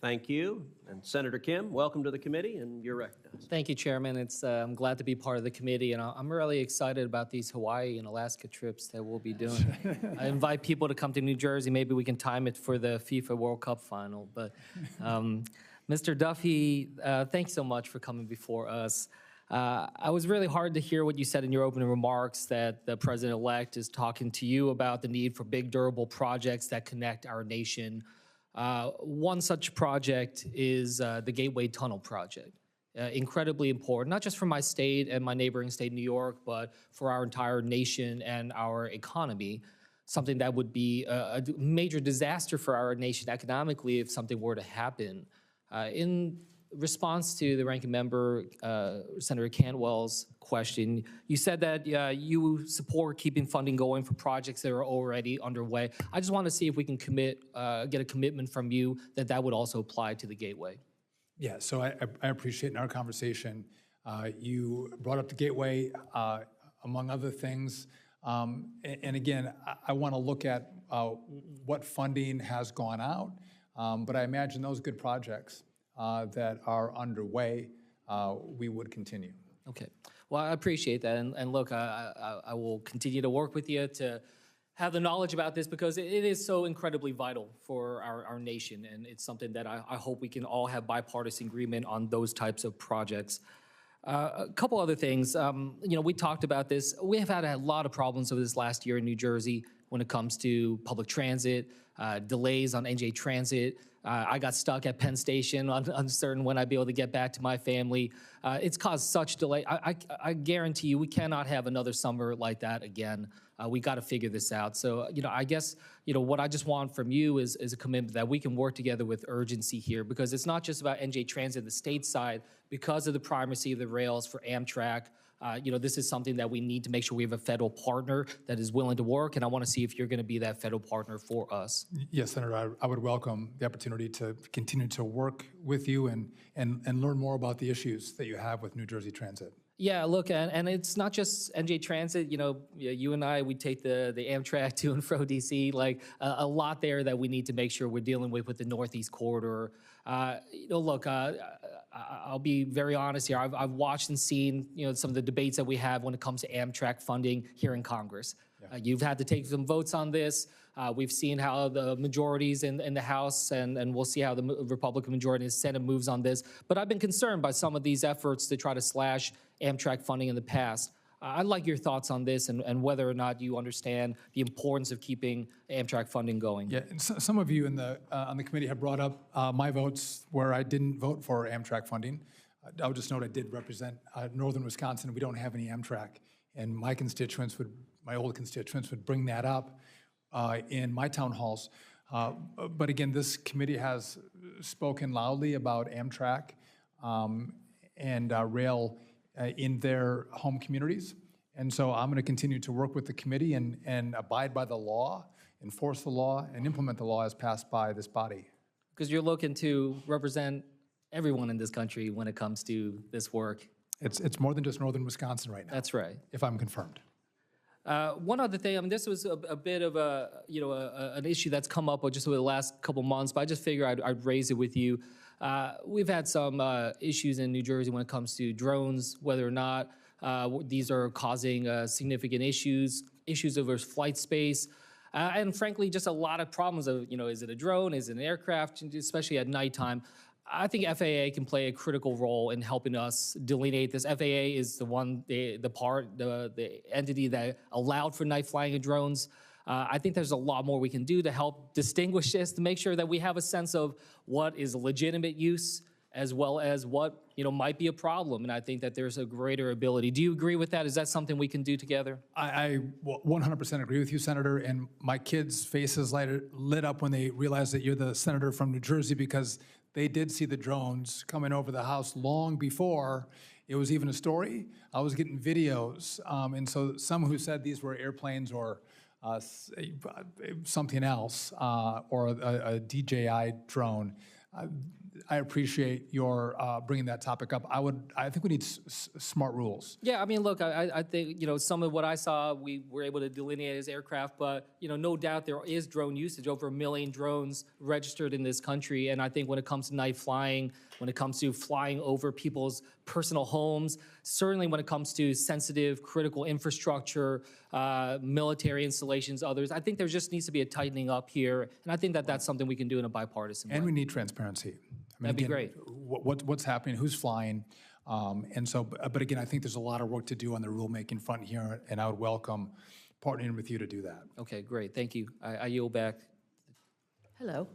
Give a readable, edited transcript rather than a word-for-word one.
Thank you. And Senator Kim, welcome to the committee, and you're recognized. Thank you, Chairman. I'm glad to be part of the committee, and I'm really excited about these Hawaii and Alaska trips that we'll be doing. I invite people to come to New Jersey. Maybe we can time it for the FIFA World Cup final. But Mr. Duffy, thanks so much for coming before us. I was really hard to hear what you said in your opening remarks, that the president-elect is talking to you about the need for big, durable projects that connect our nation. One such project is the Gateway Tunnel project. Incredibly important, not just for my state and my neighboring state, New York, but for our entire nation and our economy. Something that would be a major disaster for our nation economically if something were to happen. In response to the ranking member, Senator Cantwell's question, you said that you support keeping funding going for projects that are already underway. I just want to see if we can get a commitment from you that that would also apply to the Gateway. Yeah, so I appreciate in our conversation, you brought up the Gateway, among other things. And again, I want to look at what funding has gone out, but I imagine those good projects that are underway, we would continue. Okay. Well, I appreciate that. And look, I will continue to work with you to have the knowledge about this because it is so incredibly vital for our nation. And it's something that I hope we can all have bipartisan agreement on those types of projects. A couple other things. We talked about this. We have had a lot of problems over this last year in New Jersey when it comes to public transit, delays on NJ Transit. I got stuck at Penn Station, uncertain when I'd be able to get back to my family. It's caused such delay. I guarantee you we cannot have another summer like that again. We got to figure this out. So, I guess, what I just want from you is a commitment that we can work together with urgency here, because it's not just about NJ Transit, the state side, because of the primacy of the rails for Amtrak. This is something that we need to make sure we have a federal partner that is willing to work, and I want to see if you're going to be that federal partner for us. Yes, Senator, I would welcome the opportunity to continue to work with you and learn more about the issues that you have with New Jersey Transit. Yeah, look, and it's not just NJ Transit. You and I, we take the Amtrak to and fro DC. Like a lot there that we need to make sure we're dealing with the Northeast Corridor. Look, I'll be very honest here. I've watched and seen some of the debates that we have when it comes to Amtrak funding here in Congress. Yeah. You've had to take some votes on this. We've seen how the majorities in the House, and we'll see how the Republican majority in the Senate moves on this. But I've been concerned by some of these efforts to try to slash Amtrak funding in the past. I'd like your thoughts on this and whether or not you understand the importance of keeping Amtrak funding going. Yeah, and some of you on the committee have brought up my votes where I didn't vote for Amtrak funding. I'll just note I did represent northern Wisconsin. We don't have any Amtrak, and my old constituents would bring that up in my town halls. But again, this committee has spoken loudly about Amtrak and rail in their home communities. And so I'm going to continue to work with the committee and abide by the law, enforce the law, and implement the law as passed by this body. Because you're looking to represent everyone in this country when it comes to this work. It's more than just northern Wisconsin right now. That's right. If I'm confirmed. One other thing, this was a bit of an issue that's come up just over the last couple months, but I just figured I'd raise it with you. We've had some issues in New Jersey when it comes to drones, whether or not these are causing significant issues over flight space, and frankly, just a lot of problems of, is it a drone, is it an aircraft, especially at nighttime. I think FAA can play a critical role in helping us delineate this. FAA is the entity that allowed for night flying of drones. I think there's a lot more we can do to help distinguish this, to make sure that we have a sense of what is legitimate use as well as what might be a problem. And I think that there's a greater ability. Do you agree with that? Is that something we can do together? I 100% agree with you, Senator. And my kids' faces lit up when they realized that you're the senator from New Jersey, because they did see the drones coming over the house long before it was even a story. I was getting videos. And so some who said these were airplanes or something else, or a DJI drone, I appreciate your bringing that topic up. I think we need smart rules. Yeah, I mean, look, I think, some of what I saw, we were able to delineate as aircraft, but, no doubt there is drone usage, over 1 million drones registered in this country. And I think when it comes to night flying, when it comes to flying over people's personal homes, certainly when it comes to sensitive, critical infrastructure, military installations, others, I think there just needs to be a tightening up here. And I think that that's something we can do in a bipartisan way. And we need transparency. I mean, That'd be again, great. What's happening, who's flying? And so, but again, I think there's a lot of work to do on the rulemaking front here, and I would welcome partnering with you to do that. Okay, great. Thank you. I yield back. Hello.